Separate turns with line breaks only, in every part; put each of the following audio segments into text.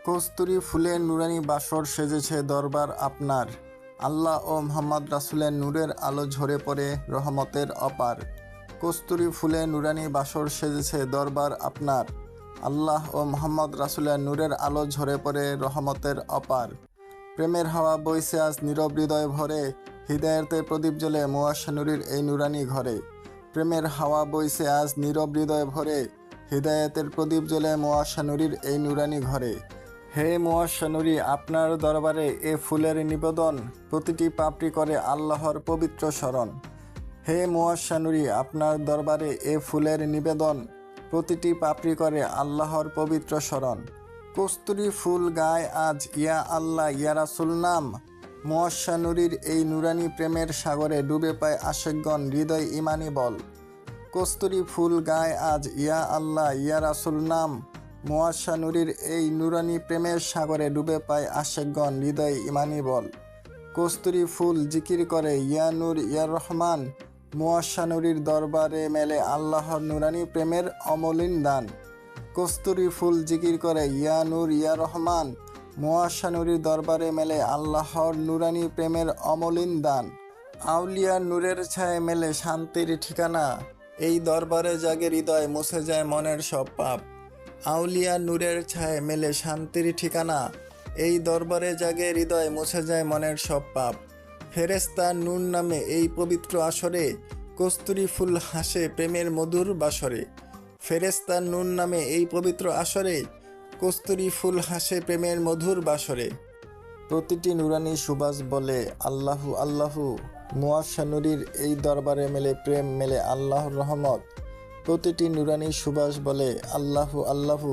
কস্তুরী ফুলের নুরানি বাসর সেজেছে দরবার আপনার। আল্লাহ ও মোহাম্মদ রাসূলের নূরের আলো ঝরে পড়ে রহমতের অপার। কস্তুরী ফুলে নুরানি বাসর সেজেছে দরবার আপনার। আল্লাহ ও মোহাম্মদ রাসূলের নূরের আলো ঝরে পড়ে রহমতের অপার। প্রেমের হাওয়া বইছে আজ নীরব হৃদয় ভরে, হৃদায়তের প্রদীপ জ্বলে মুয়াশা নূরির এই নুরানি ঘরে। প্রেমের হাওয়া বইছে আজ নীরব হৃদয় ভরে, হৃদায়তের প্রদীপ জ্বলে মুয়াশা নূরির এই নুরানি ঘরে। হে মুয়াশা নূরি, আপনার দরবারে এ ফুলের নিবেদন, প্রতিটি পাপড়ি করে আল্লাহর পবিত্র স্মরণ। হে মুয়াশা নূরি, আপনার দরবারে এ ফুলের নিবেদন, প্রতিটি পাপড়ি করে আল্লাহর পবিত্র স্মরণ। কস্তুরী ফুল গায় আজ ইয়া আল্লাহ ইয়া রাসূল নাম, মুয়াশা নূরির এই নুরানি প্রেমের সাগরে ডুবে পায় আশেকগণ হৃদয় ইমানি বল। কস্তুরী ফুল গায় আজ ইয়া আল্লাহ ইয়া রাসূল নাম, মুয়াশা নূরির এই নুরানি প্রেমের সাগরে ডুবে পায় আশেকগণ হৃদয় ইমানি বল। কস্তুরী ফুল জিকির করে ইয়া নূর ইয়া রহমান, মুয়াশা নূরির দরবারে মেলে আল্লাহর নুরানি প্রেমের অমলিন দান। কস্তুরী ফুল জিকির করে ইয়া নূর ইয়া রহমান, মুয়াশা নূরির দরবারে মেলে আল্লাহর নুরানি প্রেমের অমলিন দান। আউলিয়ার নূরের ছায়ে মেলে শান্তির ঠিকানা, এই দরবারে জাগে হৃদয় মুছে যায় মনের সব পাপ। আউলিয়ার নূরের ছায়ে মেলে শান্তির ঠিকানা, এই দরবারে জাগে হৃদয় মুছে যায় মনের সব পাপ। ফেরেশতা নূর নামে এই পবিত্র আসরে, কস্তুরী ফুল হাসে প্রেমের মধুর বাসরে। ফেরেশতা নূর নামে এই পবিত্র আসরে, কস্তুরী ফুল হাসে প্রেমের মধুর বাসরে। প্রতিটি নুরানি সুবাস বলে আল্লাহু আল্লাহু, মুয়াশা নূরির এই দরবারে মেলে প্রেম, মেলে আল্লাহর রহমত। প্রতিটি নুরানি সুবাস বলে আল্লাহু আল্লাহু,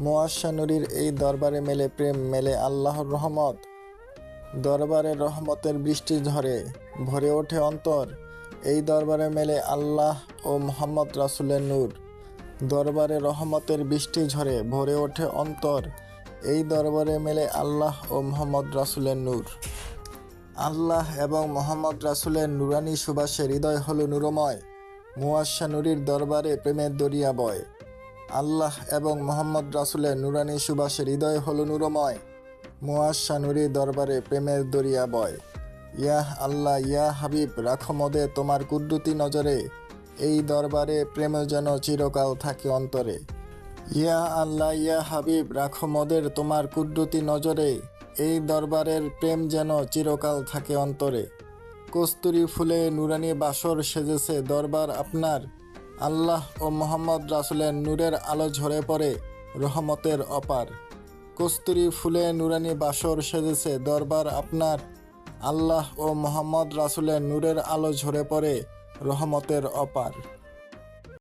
মুয়াশা নূরির এই দরবারে মেলে প্রেম, মেলে আল্লাহর রহমত। দরবারে রহমতের বৃষ্টি ঝরে, ভরে ওঠে অন্তর, এই দরবারে মেলে আল্লাহ ও মোহাম্মদ রাসূলের নূর। দরবারে রহমতের বৃষ্টি ঝরে, ভরে ওঠে অন্তর, এই দরবারে মেলে আল্লাহ ও মোহাম্মদ রাসূলের নূর। আল্লাহ এবং মোহাম্মদ রাসূলের নুরানি সুবাসে হৃদয় হলো নূরময়, মুয়াশা নূরির দরবারে প্রেমের দরিয়া বয়। আল্লাহ এবং মোহাম্মদ রাসূলের নুরানি সুবাসে হৃদয় হলো নূরময়, মুয়াশা নূরির দরবারে প্রেমের দরিয়া বয়। ইয়া আল্লাহ ইয়া হাবিব, রাখো মোদের তোমার কুদরতি নজরে, এই দরবারে প্রেম যেন চিরকাল থাকে অন্তরে। ইয়া আল্লাহ ইয়া হাবিব, রাখো মোদের তোমার কুদরতি নজরে, এই দরবারের প্রেম যেন চিরকাল থাকে অন্তরে। কস্তুরী ফুলে নুরানি বাসর সেজেছে দরবার আপনার। আল্লাহ ও মোহাম্মদ রাসূলের নূরের আলো ঝরে পড়ে রহমতের অপার। কস্তুরী ফুলে নুরানি বাসর সেজেছে দরবার আপনার। আল্লাহ ও মোহাম্মদ রাসূলের নূরের আলো ঝরে পড়ে রহমতের অপার।